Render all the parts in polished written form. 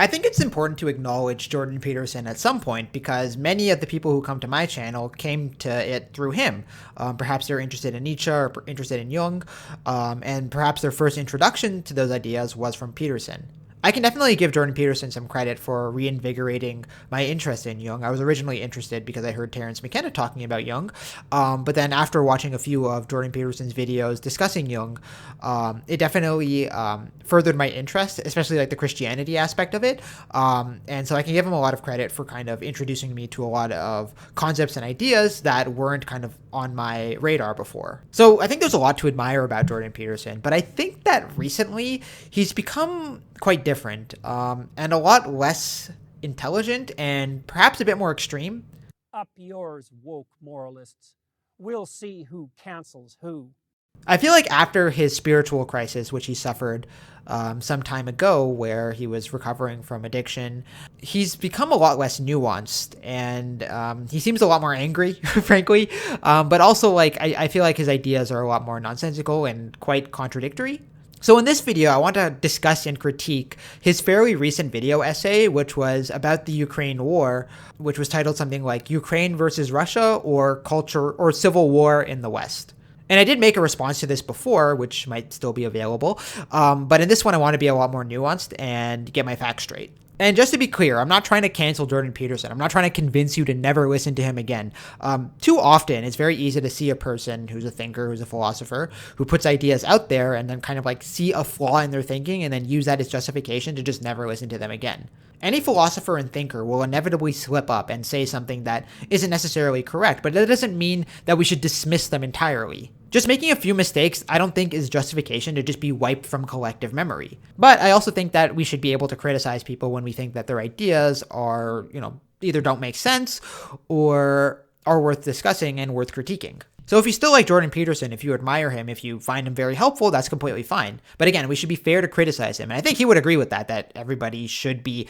I think it's important to acknowledge Jordan Peterson at some point because many of the people who come to my channel came to it through him. Perhaps they're interested in Nietzsche or interested in Jung, and perhaps their first introduction to those ideas was from Peterson. I can definitely give Jordan Peterson some credit for reinvigorating my interest in Jung. I was originally interested because I heard Terence McKenna talking about Jung, but then after watching a few of Jordan Peterson's videos discussing Jung, it definitely furthered my interest, especially like the Christianity aspect of it. And so I can give him a lot of credit for kind of introducing me to a lot of concepts and ideas that weren't kind of on my radar before. So I think there's a lot to admire about Jordan Peterson, but I think that recently he's become quite different and a lot less intelligent and perhaps a bit more extreme. Up yours, woke moralists. We'll see who cancels who. I feel like after his spiritual crisis, which he suffered some time ago, where he was recovering from addiction, he's become a lot less nuanced, and he seems a lot more angry, frankly. But also, like, I feel like his ideas are a lot more nonsensical and quite contradictory. So in this video, I want to discuss and critique his fairly recent video essay, which was about the Ukraine war, which was titled something like Ukraine versus Russia or Culture or Civil War in the West. And I did make a response to this before, which might still be available. But in this one, I want to be a lot more nuanced and get my facts straight. And just to be clear, I'm not trying to cancel Jordan Peterson. I'm not trying to convince you to never listen to him again. Too often, it's very easy to see a person who's a thinker, who's a philosopher, who puts ideas out there and then kind of like see a flaw in their thinking and then use that as justification to just never listen to them again. Any philosopher and thinker will inevitably slip up and say something that isn't necessarily correct, but that doesn't mean that we should dismiss them entirely. Just making a few mistakes, I don't think is justification to just be wiped from collective memory. But I also think that we should be able to criticize people when we think that their ideas are, either don't make sense or are worth discussing and worth critiquing. So if you still like Jordan Peterson, if you admire him, if you find him very helpful, that's completely fine. But again, we should be fair to criticize him. And I think he would agree with that everybody should be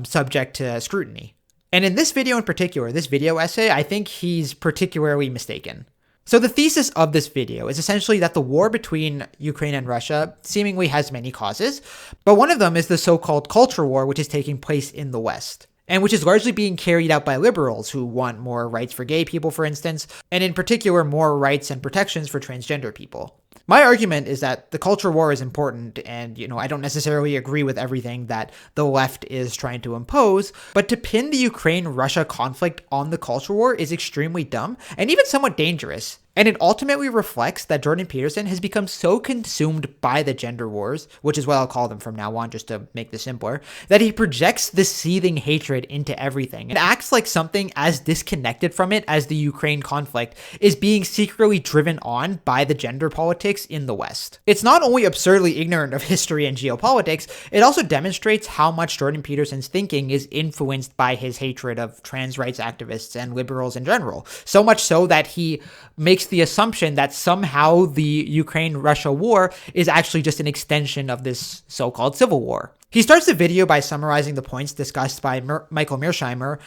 subject to scrutiny. And in this video in particular, this video essay, I think he's particularly mistaken. So the thesis of this video is essentially that the war between Ukraine and Russia seemingly has many causes, but one of them is the so-called culture war, which is taking place in the West, and which is largely being carried out by liberals who want more rights for gay people, for instance, and in particular more rights and protections for transgender people. My argument is that the culture war is important, and, I don't necessarily agree with everything that the left is trying to impose, but to pin the Ukraine-Russia conflict on the culture war is extremely dumb and even somewhat dangerous. And it ultimately reflects that Jordan Peterson has become so consumed by the gender wars, which is what I'll call them from now on just to make this simpler, that he projects this seething hatred into everything. It acts like something as disconnected from it as the Ukraine conflict is being secretly driven on by the gender politics in the West. It's not only absurdly ignorant of history and geopolitics, it also demonstrates how much Jordan Peterson's thinking is influenced by his hatred of trans rights activists and liberals in general. So much so that he makes the assumption that somehow the Ukraine-Russia war is actually just an extension of this so-called civil war. He starts the video by summarizing the points discussed by Michael Mearsheimer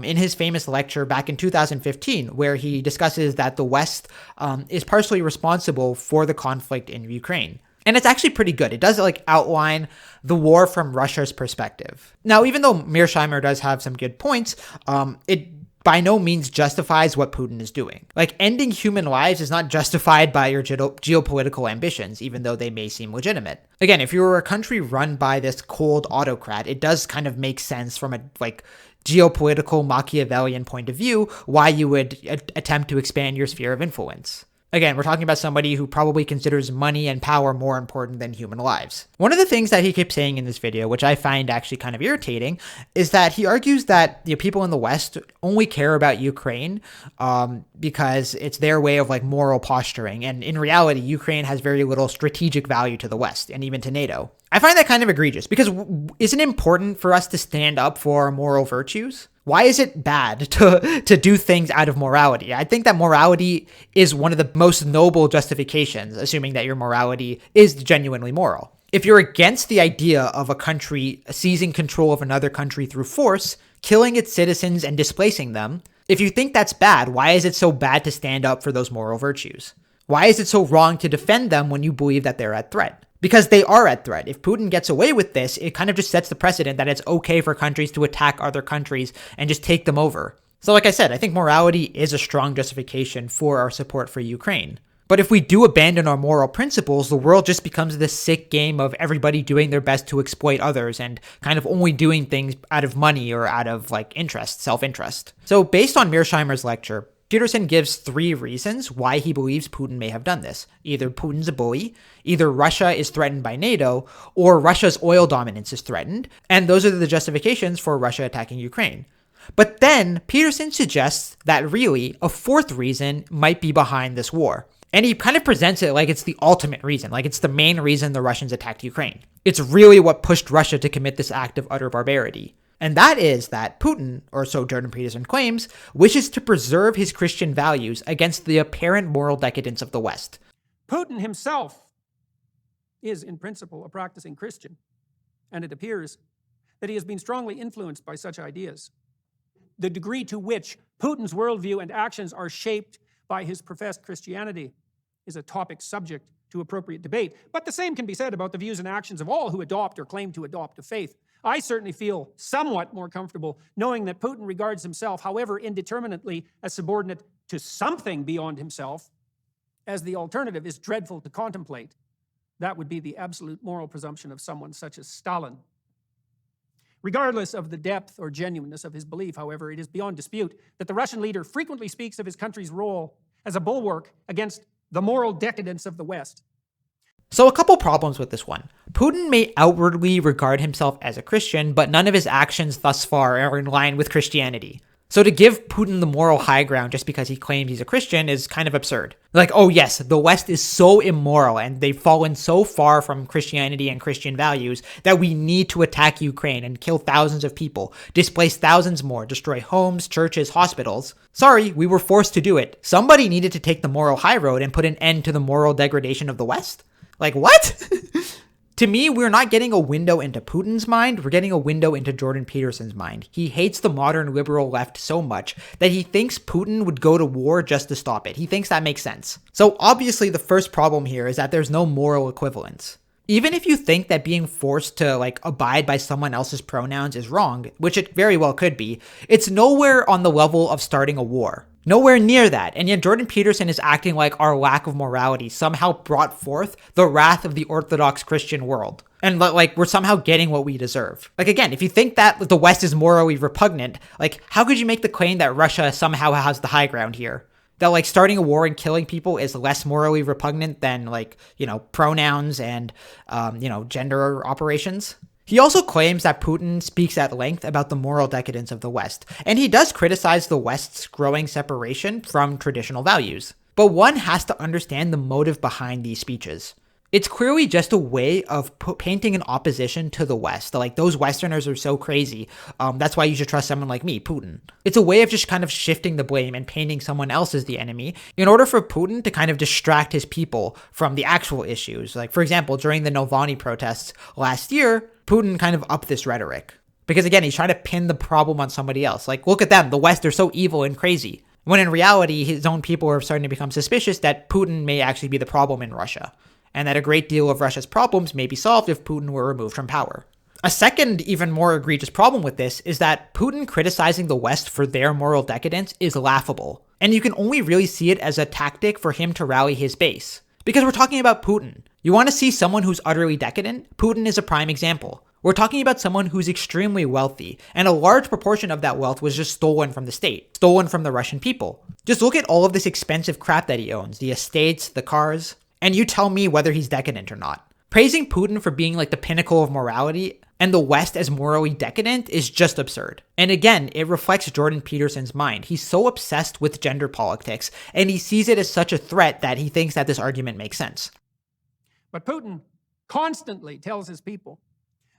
in his famous lecture back in 2015, where he discusses that the West is partially responsible for the conflict in Ukraine. And it's actually pretty good. It does outline the war from Russia's perspective. Now, even though Mearsheimer does have some good points, it by no means justifies what Putin is doing. Ending human lives is not justified by your geopolitical ambitions, even though they may seem legitimate. Again, if you were a country run by this cold autocrat, it does kind of make sense from a geopolitical Machiavellian point of view why you would attempt to expand your sphere of influence. Again, we're talking about somebody who probably considers money and power more important than human lives. One of the things that he keeps saying in this video, which I find actually kind of irritating, is that he argues that people in the West only care about Ukraine because it's their way of moral posturing. And in reality, Ukraine has very little strategic value to the West and even to NATO. I find that kind of egregious because isn't it important for us to stand up for our moral virtues? Why is it bad to do things out of morality? I think that morality is one of the most noble justifications, assuming that your morality is genuinely moral. If you're against the idea of a country seizing control of another country through force, killing its citizens and displacing them, if you think that's bad, why is it so bad to stand up for those moral virtues? Why is it so wrong to defend them when you believe that they're at threat? Because they are at threat. If Putin gets away with this, it kind of just sets the precedent that it's okay for countries to attack other countries and just take them over. So like I said, I think morality is a strong justification for our support for Ukraine. But if we do abandon our moral principles, the world just becomes this sick game of everybody doing their best to exploit others and kind of only doing things out of money or out of like interest, self-interest. So based on Mearsheimer's lecture, Peterson gives 3 reasons why he believes Putin may have done this. Either Putin's a bully, either Russia is threatened by NATO, or Russia's oil dominance is threatened, and those are the justifications for Russia attacking Ukraine. But then Peterson suggests that really a 4th reason might be behind this war. And he kind of presents it like it's the ultimate reason, like it's the main reason the Russians attacked Ukraine. It's really what pushed Russia to commit this act of utter barbarity. And that is that Putin, or so Jordan Peterson claims, wishes to preserve his Christian values against the apparent moral decadence of the West. Putin himself is, in principle, a practicing Christian, and it appears that he has been strongly influenced by such ideas. The degree to which Putin's worldview and actions are shaped by his professed Christianity is a topic subject to appropriate debate, but the same can be said about the views and actions of all who adopt or claim to adopt a faith. I certainly feel somewhat more comfortable knowing that Putin regards himself, however indeterminately, as subordinate to something beyond himself, as the alternative is dreadful to contemplate. That would be the absolute moral presumption of someone such as Stalin. Regardless of the depth or genuineness of his belief, however, it is beyond dispute that the Russian leader frequently speaks of his country's role as a bulwark against the moral decadence of the West. So a couple problems with this one. Putin may outwardly regard himself as a Christian, but none of his actions thus far are in line with Christianity. So to give Putin the moral high ground just because he claims he's a Christian is kind of absurd. Like, oh yes, the West is so immoral and they've fallen so far from Christianity and Christian values that we need to attack Ukraine and kill thousands of people, displace thousands more, destroy homes, churches, hospitals. Sorry, we were forced to do it. Somebody needed to take the moral high road and put an end to the moral degradation of the West? Like, what? To me, we're not getting a window into Putin's mind, we're getting a window into Jordan Peterson's mind. He hates the modern liberal left so much that he thinks Putin would go to war just to stop it. He thinks that makes sense. So obviously the first problem here is that there's no moral equivalence. Even if you think that being forced to abide by someone else's pronouns is wrong, which it very well could be, it's nowhere on the level of starting a war. Nowhere near that. And yet Jordan Peterson is acting like our lack of morality somehow brought forth the wrath of the Orthodox Christian world. And like we're somehow getting what we deserve. Like again, if you think that the West is morally repugnant, like how could you make the claim that Russia somehow has the high ground here? That starting a war and killing people is less morally repugnant than pronouns and, gender operations? He also claims that Putin speaks at length about the moral decadence of the West, and he does criticize the West's growing separation from traditional values. But one has to understand the motive behind these speeches. It's clearly just a way of painting an opposition to the West. Like, those Westerners are so crazy. That's why you should trust someone like me, Putin. It's a way of just kind of shifting the blame and painting someone else as the enemy in order for Putin to kind of distract his people from the actual issues. Like, for example, during the Navalny protests last year, Putin kind of upped this rhetoric. Because again, he's trying to pin the problem on somebody else. Like, look at them. The West are so evil and crazy. When in reality, his own people are starting to become suspicious that Putin may actually be the problem in Russia, and that a great deal of Russia's problems may be solved if Putin were removed from power. A second, even more egregious problem with this is that Putin criticizing the West for their moral decadence is laughable, and you can only really see it as a tactic for him to rally his base. Because we're talking about Putin. You want to see someone who's utterly decadent? Putin is a prime example. We're talking about someone who's extremely wealthy, and a large proportion of that wealth was just stolen from the state, stolen from the Russian people. Just look at all of this expensive crap that he owns, the estates, the cars, and you tell me whether he's decadent or not. Praising Putin for being like the pinnacle of morality and the West as morally decadent is just absurd. And again, it reflects Jordan Peterson's mind. He's so obsessed with gender politics, and he sees it as such a threat that he thinks that this argument makes sense. But Putin constantly tells his people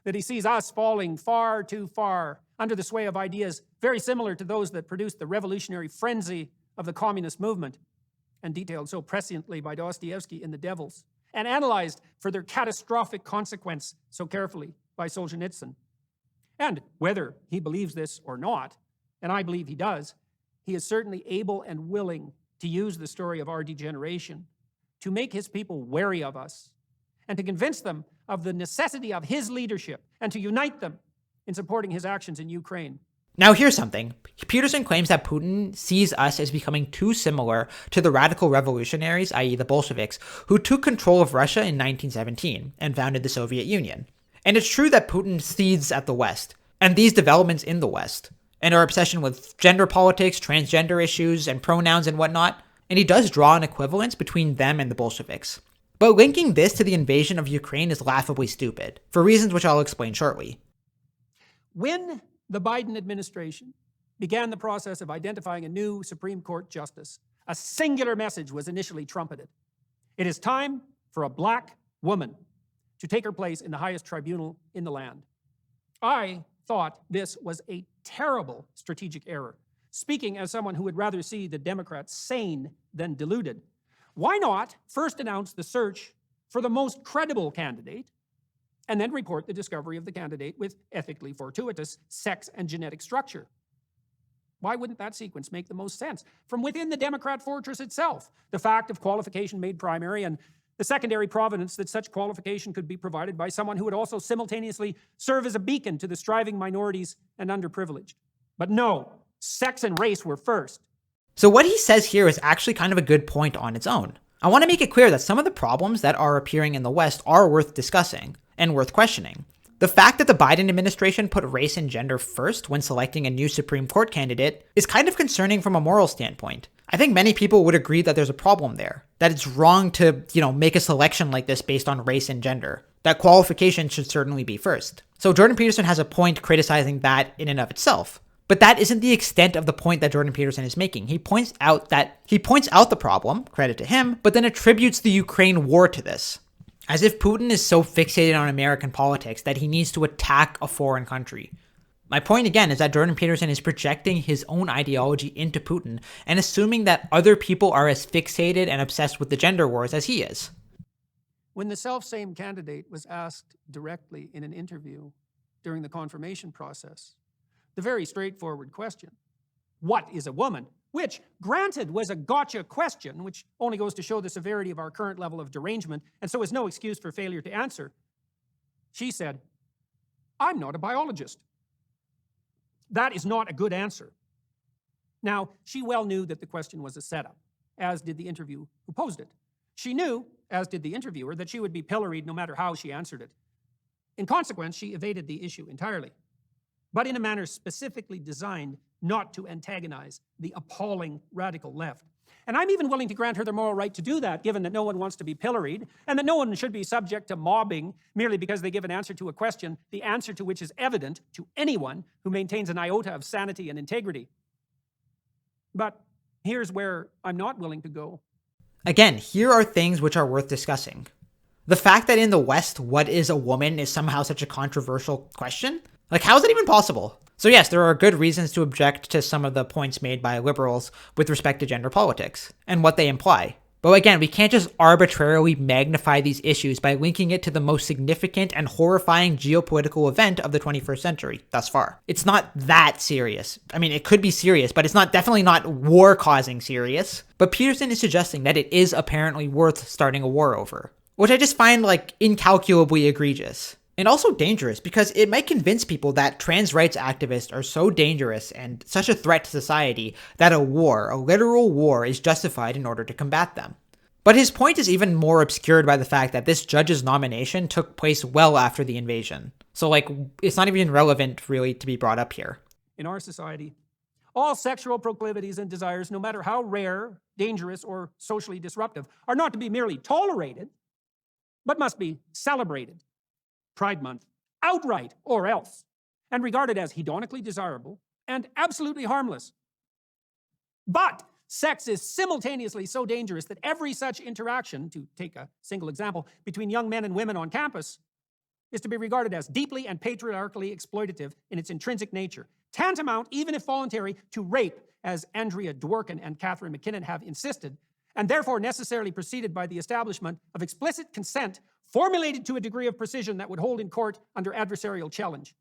that he sees us falling far too far under the sway of ideas very similar to those that produced the revolutionary frenzy of the communist movement, and detailed so presciently by Dostoevsky in The Devils, and analyzed for their catastrophic consequence so carefully by Solzhenitsyn. And whether he believes this or not, and I believe he does, he is certainly able and willing to use the story of our degeneration to make his people wary of us and to convince them of the necessity of his leadership and to unite them in supporting his actions in Ukraine. Now here's something. Peterson claims that Putin sees us as becoming too similar to the radical revolutionaries, i.e. the Bolsheviks, who took control of Russia in 1917 and founded the Soviet Union. And it's true that Putin seethes at the West, and these developments in the West, and our obsession with gender politics, transgender issues, and pronouns and whatnot, and he does draw an equivalence between them and the Bolsheviks. But linking this to the invasion of Ukraine is laughably stupid, for reasons which I'll explain shortly. When the Biden administration began the process of identifying a new Supreme Court justice, a singular message was initially trumpeted. It is time for a black woman to take her place in the highest tribunal in the land. I thought this was a terrible strategic error. Speaking as someone who would rather see the Democrats sane than deluded, why not first announce the search for the most credible candidate and then report the discovery of the candidate with ethically fortuitous sex and genetic structure? Why wouldn't that sequence make the most sense? From within the Democrat fortress itself, the fact of qualification made primary and the secondary provenance that such qualification could be provided by someone who would also simultaneously serve as a beacon to the striving minorities and underprivileged. But no, sex and race were first. So what he says here is actually kind of a good point on its own. I want to make it clear that some of the problems that are appearing in the West are worth discussing and worth questioning. The fact that the Biden administration put race and gender first when selecting a new Supreme Court candidate is kind of concerning from a moral standpoint. I think many people would agree that there's a problem there, that it's wrong to, make a selection like this based on race and gender, that qualification should certainly be first. So Jordan Peterson has a point criticizing that in and of itself. But that isn't the extent of the point that Jordan Peterson is making. He points out the problem, credit to him, but then attributes the Ukraine war to this. As if Putin is so fixated on American politics that he needs to attack a foreign country. My point again is that Jordan Peterson is projecting his own ideology into Putin and assuming that other people are as fixated and obsessed with the gender wars as he is. When the self-same candidate was asked directly in an interview during the confirmation process, the very straightforward question, what is a woman? Which, granted, was a gotcha question, which only goes to show the severity of our current level of derangement, and so is no excuse for failure to answer. She said, I'm not a biologist. That is not a good answer. Now, she well knew that the question was a setup, as did the interviewer who posed it. She knew, as did the interviewer, that she would be pilloried no matter how she answered it. In consequence, she evaded the issue entirely, but in a manner specifically designed not to antagonize the appalling radical left. And I'm even willing to grant her the moral right to do that, given that no one wants to be pilloried, and that no one should be subject to mobbing merely because they give an answer to a question, the answer to which is evident to anyone who maintains an iota of sanity and integrity. But here's where I'm not willing to go. Again, here are things which are worth discussing. The fact that in the West, what is a woman is somehow such a controversial question? How is that even possible? So yes, there are good reasons to object to some of the points made by liberals with respect to gender politics and what they imply. But again, we can't just arbitrarily magnify these issues by linking it to the most significant and horrifying geopolitical event of the 21st century thus far. It's not that serious. I mean, it could be serious, but it's definitely not war-causing serious. But Peterson is suggesting that it is apparently worth starting a war over, which I just find incalculably egregious. And also dangerous because it might convince people that trans rights activists are so dangerous and such a threat to society that a literal war, is justified in order to combat them. But his point is even more obscured by the fact that this judge's nomination took place well after the invasion. So it's not even relevant really to be brought up here. In our society, all sexual proclivities and desires, no matter how rare, dangerous, or socially disruptive, are not to be merely tolerated, but must be celebrated. Pride Month, outright or else, and regarded as hedonically desirable and absolutely harmless. But sex is simultaneously so dangerous that every such interaction, to take a single example, between young men and women on campus, is to be regarded as deeply and patriarchally exploitative in its intrinsic nature, tantamount, even if voluntary, to rape, as Andrea Dworkin and Catherine McKinnon have insisted, and therefore necessarily preceded by the establishment of explicit consent formulated to a degree of precision that would hold in court under adversarial challenge.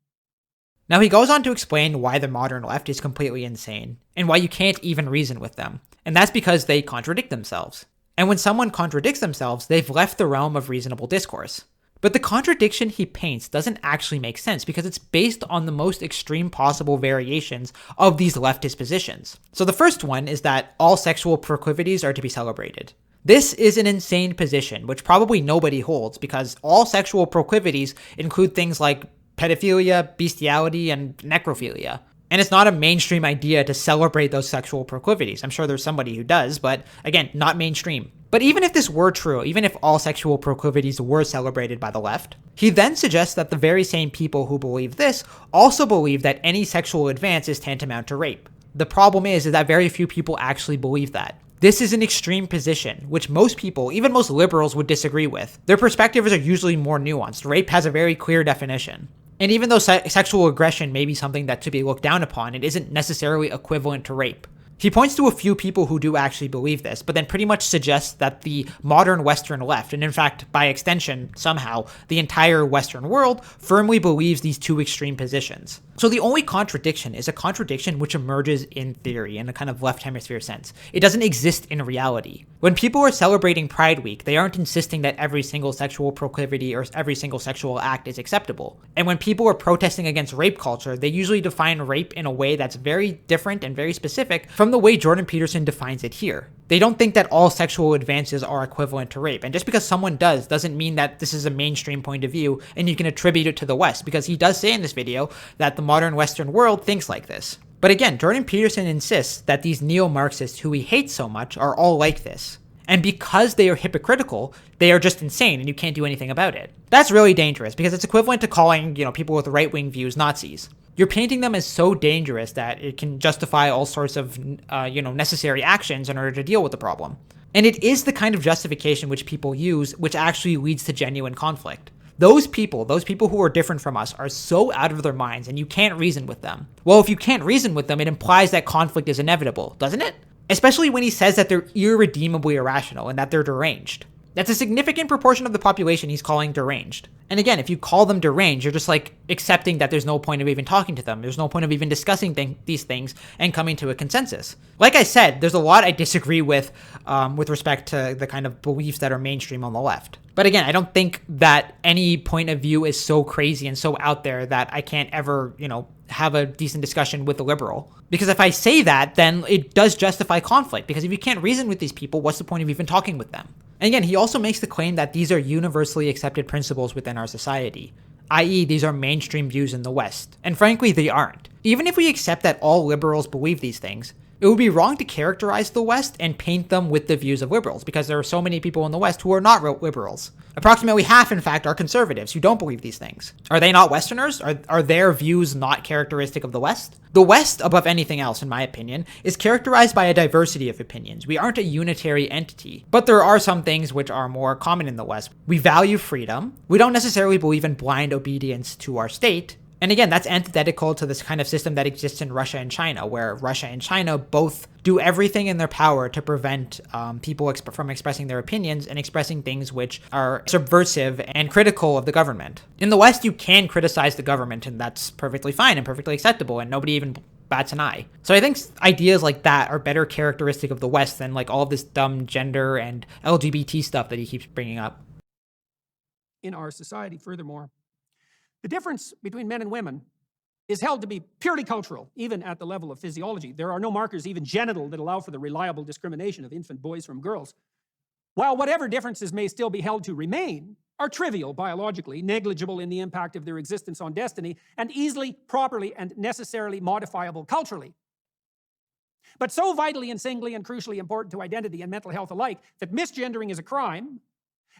Now he goes on to explain why the modern left is completely insane, and why you can't even reason with them. And that's because they contradict themselves. And when someone contradicts themselves, they've left the realm of reasonable discourse. But the contradiction he paints doesn't actually make sense because it's based on the most extreme possible variations of these leftist positions. So the first one is that all sexual proclivities are to be celebrated. This is an insane position, which probably nobody holds because all sexual proclivities include things like pedophilia, bestiality, and necrophilia. And it's not a mainstream idea to celebrate those sexual proclivities. I'm sure there's somebody who does, but again, not mainstream. But even if this were true, even if all sexual proclivities were celebrated by the left, he then suggests that the very same people who believe this also believe that any sexual advance is tantamount to rape. The problem is that very few people actually believe that. This is an extreme position, which most people, even most liberals, would disagree with. Their perspectives are usually more nuanced. Rape has a very clear definition. And even though sexual aggression may be something that to be looked down upon, it isn't necessarily equivalent to rape. He points to a few people who do actually believe this, but then pretty much suggests that the modern Western left, and in fact, by extension, somehow, the entire Western world, firmly believes these two extreme positions. So the only contradiction is a contradiction which emerges in theory, in a kind of left hemisphere sense. It doesn't exist in reality. When people are celebrating Pride Week, they aren't insisting that every single sexual proclivity or every single sexual act is acceptable. And when people are protesting against rape culture, they usually define rape in a way that's very different and very specific from the way Jordan Peterson defines it here. They don't think that all sexual advances are equivalent to rape. And just because someone does doesn't mean that this is a mainstream point of view and you can attribute it to the West, because he does say in this video that the modern Western world thinks like this. But again, Jordan Peterson insists that these neo-Marxists who he hates so much are all like this. And because they are hypocritical, they are just insane and you can't do anything about it. That's really dangerous because it's equivalent to calling, people with right-wing views Nazis. You're painting them as so dangerous that it can justify all sorts of, necessary actions in order to deal with the problem. And it is the kind of justification which people use, which actually leads to genuine conflict. Those people who are different from us are so out of their minds and you can't reason with them. Well, if you can't reason with them, it implies that conflict is inevitable, doesn't it? Especially when he says that they're irredeemably irrational and that they're deranged. That's a significant proportion of the population he's calling deranged. And again, if you call them deranged, you're just like accepting that there's no point of even talking to them. There's no point of even discussing these things and coming to a consensus. Like I said, there's a lot I disagree with respect to the kind of beliefs that are mainstream on the left. But again, I don't think that any point of view is so crazy and so out there that I can't ever, have a decent discussion with a liberal. Because if I say that, then it does justify conflict. Because if you can't reason with these people, what's the point of even talking with them? And again, he also makes the claim that these are universally accepted principles within our society, i.e. these are mainstream views in the West. And frankly, they aren't. Even if we accept that all liberals believe these things, it would be wrong to characterize the West and paint them with the views of liberals, because there are so many people in the West who are not liberals. Approximately half, in fact, are conservatives who don't believe these things. Are they not Westerners? Are their views not characteristic of the West? The West, above anything else, in my opinion, is characterized by a diversity of opinions. We aren't a unitary entity, but there are some things which are more common in the West. We value freedom. We don't necessarily believe in blind obedience to our state. And again, that's antithetical to this kind of system that exists in Russia and China, where Russia and China both do everything in their power to prevent people from expressing their opinions and expressing things which are subversive and critical of the government. In the West, you can criticize the government, and that's perfectly fine and perfectly acceptable, and nobody even bats an eye. So I think ideas like that are better characteristic of the West than like all of this dumb gender and LGBT stuff that he keeps bringing up. In our society, furthermore, the difference between men and women is held to be purely cultural, even at the level of physiology. There are no markers, even genital, that allow for the reliable discrimination of infant boys from girls. While whatever differences may still be held to remain are trivial biologically, negligible in the impact of their existence on destiny, and easily, properly, and necessarily modifiable culturally. But so vitally and singly and crucially important to identity and mental health alike that misgendering is a crime,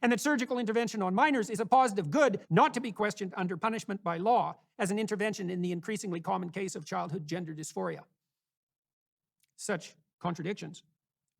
and that surgical intervention on minors is a positive good not to be questioned under punishment by law as an intervention in the increasingly common case of childhood gender dysphoria. Such contradictions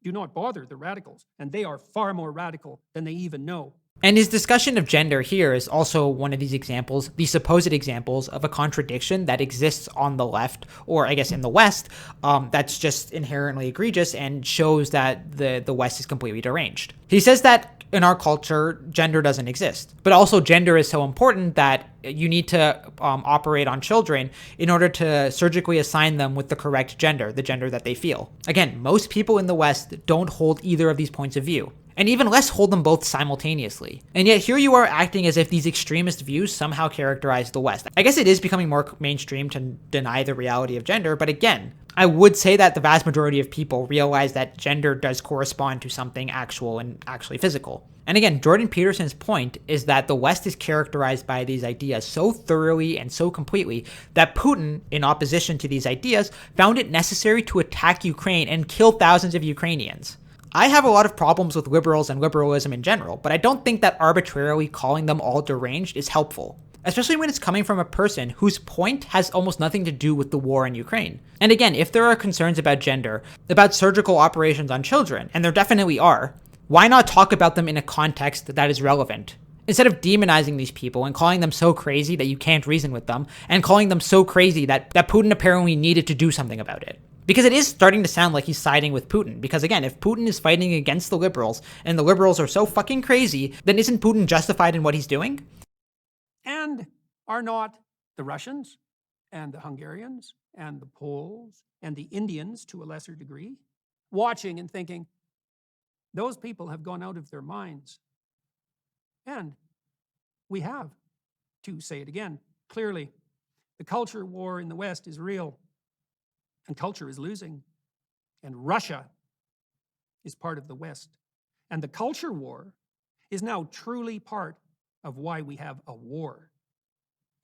do not bother the radicals, and they are far more radical than they even know. And his discussion of gender here is also one of these examples, the supposed examples of a contradiction that exists on the left, or I guess in the West, that's just inherently egregious and shows that the West is completely deranged. He says that in our culture, gender doesn't exist, but also gender is so important that you need to operate on children in order to surgically assign them with the correct gender, the gender that they feel. Again, most people in the West don't hold either of these points of view. and even less hold them both simultaneously. And yet here you are acting as if these extremist views somehow characterize the West. I guess it is becoming more mainstream to deny the reality of gender, but again, I would say that the vast majority of people realize that gender does correspond to something actual and actually physical. And again, Jordan Peterson's point is that the West is characterized by these ideas so thoroughly and so completely that Putin, in opposition to these ideas, found it necessary to attack Ukraine and kill thousands of Ukrainians. I have a lot of problems with liberals and liberalism in general, but I don't think that arbitrarily calling them all deranged is helpful, especially when it's coming from a person whose point has almost nothing to do with the war in Ukraine. And again, if there are concerns about gender, about surgical operations on children, and there definitely are, why not talk about them in a context that is relevant? Instead of demonizing these people and calling them so crazy that you can't reason with them, and calling them so crazy that Putin apparently needed to do something about it. Because it is starting to sound like he's siding with Putin. Because again, if Putin is fighting against the liberals, and the liberals are so fucking crazy, then isn't Putin justified in what he's doing? And are not the Russians and the Hungarians and the Poles and the Indians, to a lesser degree, watching and thinking, those people have gone out of their minds? And we have, to say it again, clearly, the culture war in the West is real, and culture is losing, and Russia is part of the West. And the culture war is now truly part of why we have a war.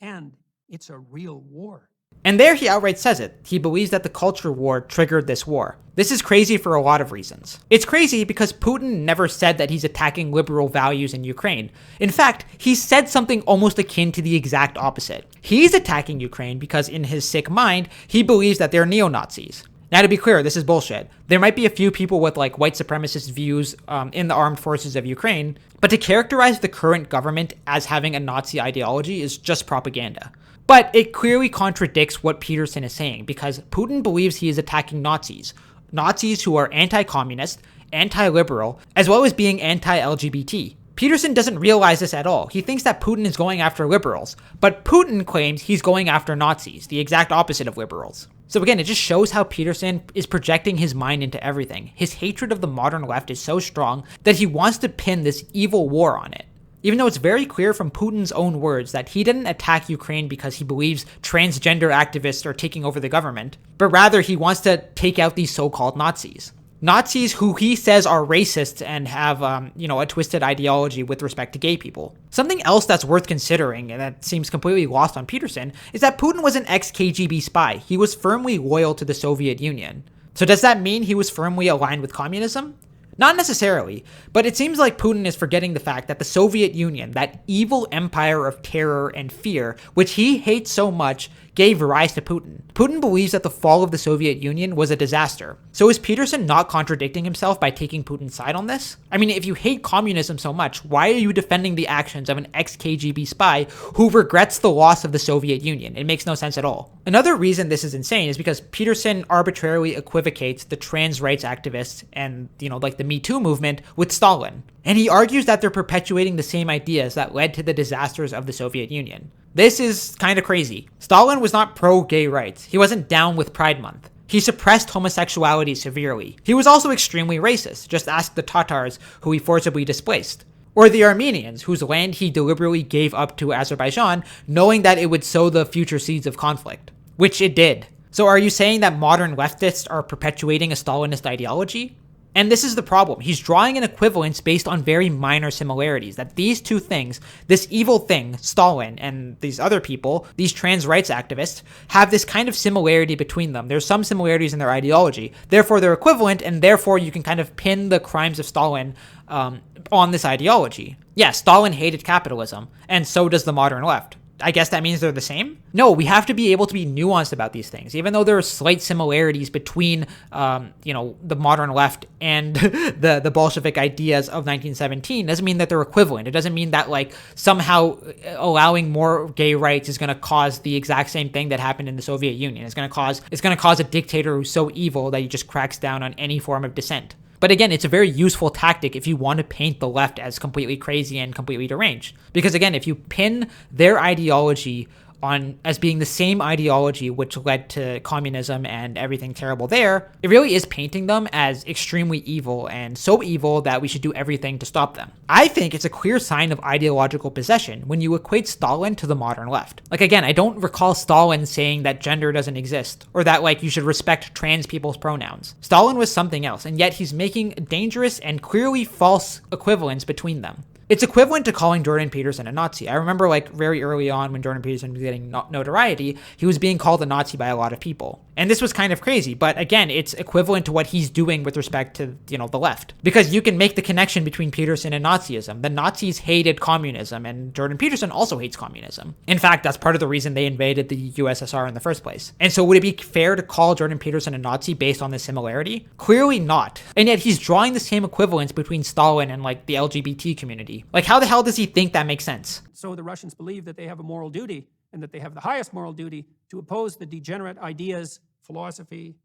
And it's a real war. And there he outright says it. He believes that the culture war triggered this war. This is crazy for a lot of reasons. It's crazy because Putin never said that he's attacking liberal values in Ukraine. In fact, he said something almost akin to the exact opposite. He's attacking Ukraine because in his sick mind, he believes that they're neo-Nazis. Now, to be clear, this is bullshit. There might be a few people with like white supremacist views in the armed forces of Ukraine, but to characterize the current government as having a Nazi ideology is just propaganda. But it clearly contradicts what Peterson is saying, because Putin believes he is attacking Nazis. Nazis who are anti-communist, anti-liberal, as well as being anti-LGBT. Peterson doesn't realize this at all. He thinks that Putin is going after liberals, but Putin claims he's going after Nazis, the exact opposite of liberals. So again, it just shows how Peterson is projecting his mind into everything. His hatred of the modern left is so strong that he wants to pin this evil war on it. Even though it's very clear from Putin's own words that he didn't attack Ukraine because he believes transgender activists are taking over the government, but rather he wants to take out these so-called Nazis. Nazis who he says are racist and have, a twisted ideology with respect to gay people. Something else that's worth considering, and that seems completely lost on Peterson, is that Putin was an ex-KGB spy. He was firmly loyal to the Soviet Union. So does that mean he was firmly aligned with communism? Not necessarily, but it seems like Putin is forgetting the fact that the Soviet Union, that evil empire of terror and fear, which he hates so much, gave rise to Putin. Putin believes that the fall of the Soviet Union was a disaster. So is Peterson not contradicting himself by taking Putin's side on this? I mean, if you hate communism so much, why are you defending the actions of an ex-KGB spy who regrets the loss of the Soviet Union? It makes no sense at all. Another reason this is insane is because Peterson arbitrarily equivocates the trans rights activists and, like the Me Too movement with Stalin. And he argues that they're perpetuating the same ideas that led to the disasters of the Soviet Union. This is kind of crazy. Stalin was not pro-gay rights. He wasn't down with Pride Month. He suppressed homosexuality severely. He was also extremely racist. Just ask the Tatars, who he forcibly displaced. Or the Armenians, whose land he deliberately gave up to Azerbaijan, knowing that it would sow the future seeds of conflict. Which it did. So are you saying that modern leftists are perpetuating a Stalinist ideology? And this is the problem. He's drawing an equivalence based on very minor similarities, that these two things, this evil thing, Stalin, and these other people, these trans rights activists, have this kind of similarity between them. There's some similarities in their ideology. Therefore, they're equivalent, and therefore you can kind of pin the crimes of Stalin on this ideology. Yeah, Stalin hated capitalism, and so does the modern left. I guess that means they're the same? No, we have to be able to be nuanced about these things. Even though there are slight similarities between, the modern left and the Bolshevik ideas of 1917, doesn't mean that they're equivalent. It doesn't mean that, somehow allowing more gay rights is going to cause the exact same thing that happened in the Soviet Union. It's going to cause a dictator who's so evil that he just cracks down on any form of dissent. But again, it's a very useful tactic if you want to paint the left as completely crazy and completely deranged. Because again, if you pin their ideology on as being the same ideology which led to communism and everything terrible there, it really is painting them as extremely evil and so evil that we should do everything to stop them. I think it's a clear sign of ideological possession when you equate Stalin to the modern left. Like, again, I don't recall Stalin saying that gender doesn't exist or that, like, you should respect trans people's pronouns. Stalin was something else, and yet he's making a dangerous and clearly false equivalence between them. It's equivalent to calling Jordan Peterson a Nazi. I remember, like, very early on when Jordan Peterson was getting notoriety, he was being called a Nazi by a lot of people. And this was kind of crazy, but again, it's equivalent to what he's doing with respect to, the left. Because you can make the connection between Peterson and Nazism. The Nazis hated communism, and Jordan Peterson also hates communism. In fact, that's part of the reason they invaded the USSR in the first place. And so would it be fair to call Jordan Peterson a Nazi based on this similarity? Clearly not. And yet he's drawing the same equivalence between Stalin and, like, the LGBT community. Like, how the hell does he think that makes sense? So the Russians believe that they have a moral duty, and that they have the highest moral duty to oppose the degenerate ideas, philosophy,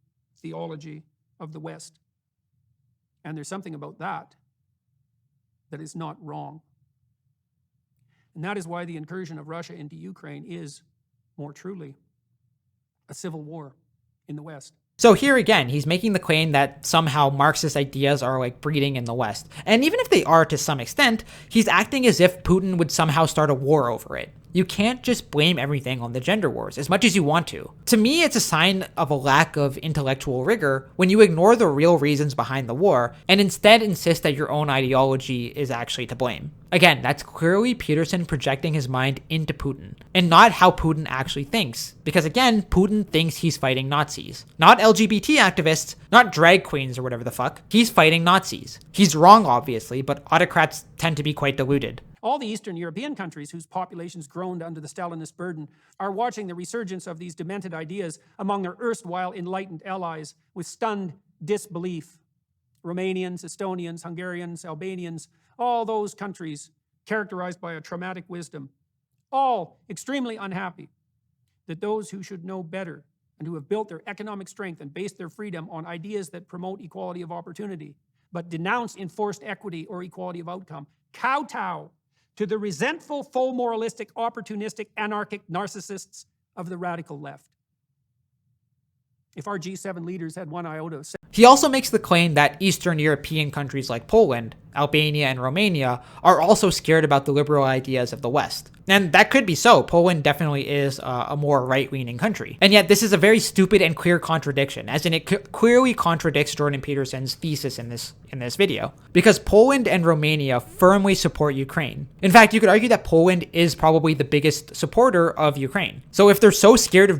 theology of the West. And there's something about that that is not wrong. And that is why the incursion of Russia into Ukraine is, more truly, a civil war in the West. So here again, he's making the claim that somehow Marxist ideas are, like, breeding in the West. And even if they are to some extent, he's acting as if Putin would somehow start a war over it. You can't just blame everything on the gender wars as much as you want to. To me, it's a sign of a lack of intellectual rigor when you ignore the real reasons behind the war and instead insist that your own ideology is actually to blame. Again, that's clearly Peterson projecting his mind into Putin, and not how Putin actually thinks. Because again, Putin thinks he's fighting Nazis. Not LGBT activists, not drag queens or whatever the fuck. He's fighting Nazis. He's wrong, obviously, but autocrats tend to be quite deluded. All the Eastern European countries whose populations groaned under the Stalinist burden are watching the resurgence of these demented ideas among their erstwhile enlightened allies with stunned disbelief. Romanians, Estonians, Hungarians, Albanians, all those countries characterized by a traumatic wisdom, all extremely unhappy that those who should know better and who have built their economic strength and based their freedom on ideas that promote equality of opportunity, but denounce enforced equity or equality of outcome, kowtow to the resentful, faux moralistic, opportunistic, anarchic narcissists of the radical left. If our G7 leaders had one iota of... He also makes the claim that Eastern European countries like Poland, Albania, and Romania are also scared about the liberal ideas of the West. And that could be so. Poland definitely is a more right-leaning country. And yet this is a very stupid and clear contradiction, as in it clearly contradicts Jordan Peterson's thesis in this video. Because Poland and Romania firmly support Ukraine. In fact, you could argue that Poland is probably the biggest supporter of Ukraine. So if they're so scared of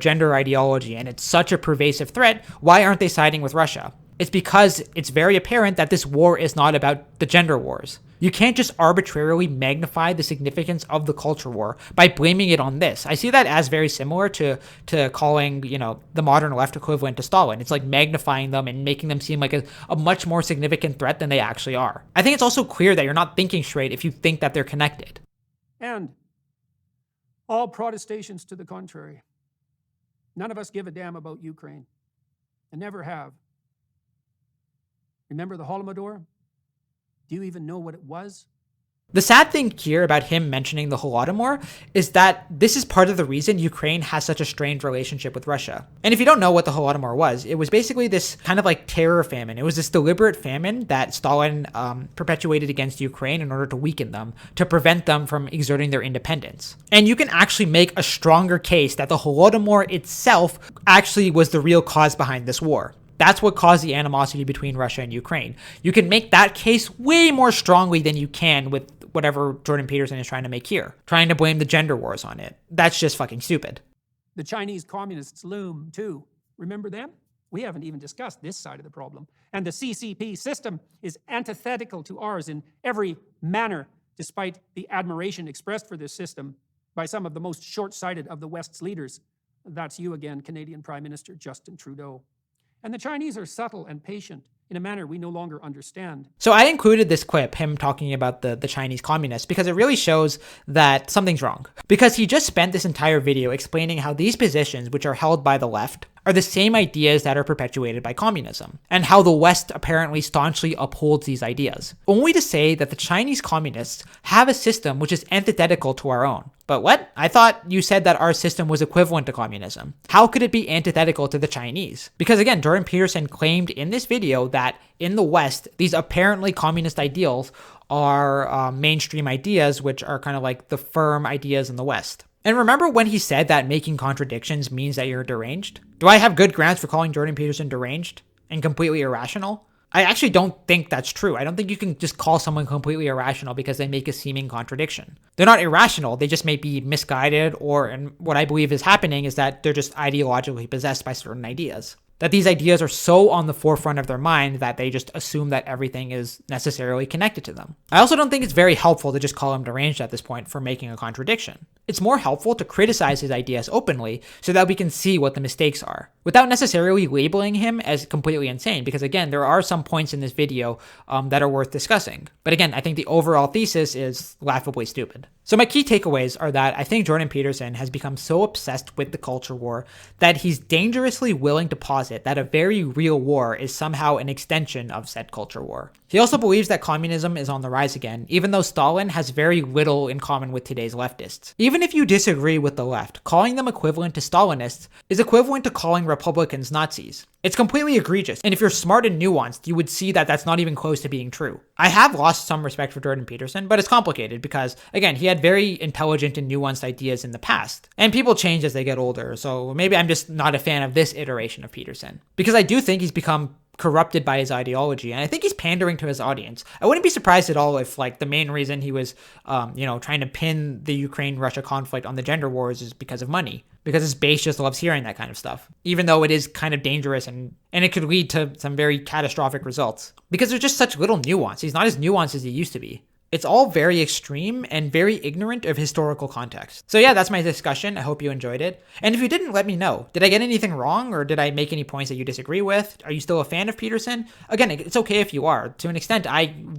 gender ideology and it's such a pervasive threat, why aren't they siding with Russia? It's because it's very apparent that this war is not about the gender wars. You can't just arbitrarily magnify the significance of the culture war by blaming it on this. I see that as very similar to calling, the modern left equivalent to Stalin. It's like magnifying them and making them seem like a much more significant threat than they actually are. I think it's also clear that you're not thinking straight if you think that they're connected. And all protestations to the contrary. None of us give a damn about Ukraine, and never have. Remember the Holodomor? Do you even know what it was? The sad thing here about him mentioning the Holodomor is that this is part of the reason Ukraine has such a strained relationship with Russia. And if you don't know what the Holodomor was, it was basically this kind of like terror famine. It was this deliberate famine that Stalin perpetuated against Ukraine in order to weaken them, to prevent them from exerting their independence. And you can actually make a stronger case that the Holodomor itself actually was the real cause behind this war. That's what caused the animosity between Russia and Ukraine. You can make that case way more strongly than you can with whatever Jordan Peterson is trying to make here, trying to blame the gender wars on it. That's just fucking stupid. The Chinese communists loom too. Remember them? We haven't even discussed this side of the problem. And the CCP system is antithetical to ours in every manner, despite the admiration expressed for this system by some of the most short-sighted of the West's leaders. That's you again, Canadian Prime Minister Justin Trudeau. And the Chinese are subtle and patient in a manner we no longer understand. So I included this clip, him talking about the Chinese communists, because it really shows that something's wrong. Because he just spent this entire video explaining how these positions, which are held by the left, are the same ideas that are perpetuated by communism, and how the West apparently staunchly upholds these ideas, only to say that the Chinese communists have a system which is antithetical to our own. But what? I thought you said that our system was equivalent to communism. How could it be antithetical to the Chinese? Because again, Jordan Peterson claimed in this video that in the West, these apparently communist ideals are mainstream ideas, which are kind of like the firm ideas in the West. And remember when he said that making contradictions means that you're deranged? Do I have good grounds for calling Jordan Peterson deranged and completely irrational? I actually don't think that's true. I don't think you can just call someone completely irrational because they make a seeming contradiction. They're not irrational. They just may be misguided, or, and what I believe is happening is that they're just ideologically possessed by certain ideas. That these ideas are so on the forefront of their mind that they just assume that everything is necessarily connected to them. I also don't think it's very helpful to just call him deranged at this point for making a contradiction. It's more helpful to criticize his ideas openly so that we can see what the mistakes are, without necessarily labeling him as completely insane, because again, there are some points in this video that are worth discussing. But again, I think the overall thesis is laughably stupid. So my key takeaways are that I think Jordan Peterson has become so obsessed with the culture war that he's dangerously willing to posit that a very real war is somehow an extension of said culture war. He also believes that communism is on the rise again, even though Stalin has very little in common with today's leftists. Even if you disagree with the left, calling them equivalent to Stalinists is equivalent to calling Republicans Nazis. It's completely egregious, and if you're smart and nuanced, you would see that that's not even close to being true. I have lost some respect for Jordan Peterson, but it's complicated because, again, he had very intelligent and nuanced ideas in the past, and people change as they get older, so maybe I'm just not a fan of this iteration of Peterson. Because I do think he's become corrupted by his ideology, and I think he's pandering to his audience. I wouldn't be surprised at all if, like, the main reason he was, trying to pin the Ukraine-Russia conflict on the gender wars is because of money. Because his base just loves hearing that kind of stuff, even though it is kind of dangerous and it could lead to some very catastrophic results. Because there's just such little nuance. He's not as nuanced as he used to be. It's all very extreme and very ignorant of historical context. So yeah, that's my discussion. I hope you enjoyed it. And if you didn't, let me know. Did I get anything wrong, or did I make any points that you disagree with? Are you still a fan of Peterson? Again, it's okay if you are. To an extent,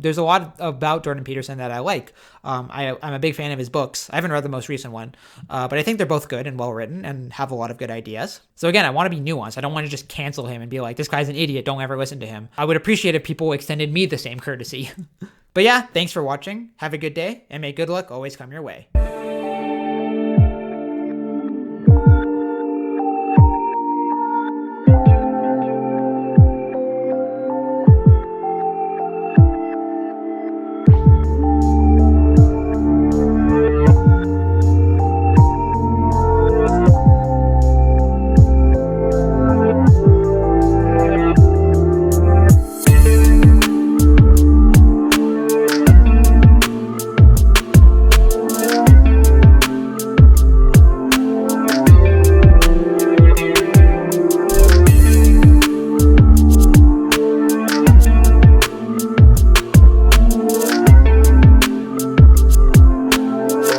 there's a lot about Jordan Peterson that I like. I'm a big fan of his books. I haven't read the most recent one, but I think they're both good and well written and have a lot of good ideas. So again, I want to be nuanced. I don't want to just cancel him and be like, this guy's an idiot, don't ever listen to him. I would appreciate if people extended me the same courtesy. But yeah, thanks for watching. Have a good day, and may good luck always come your way.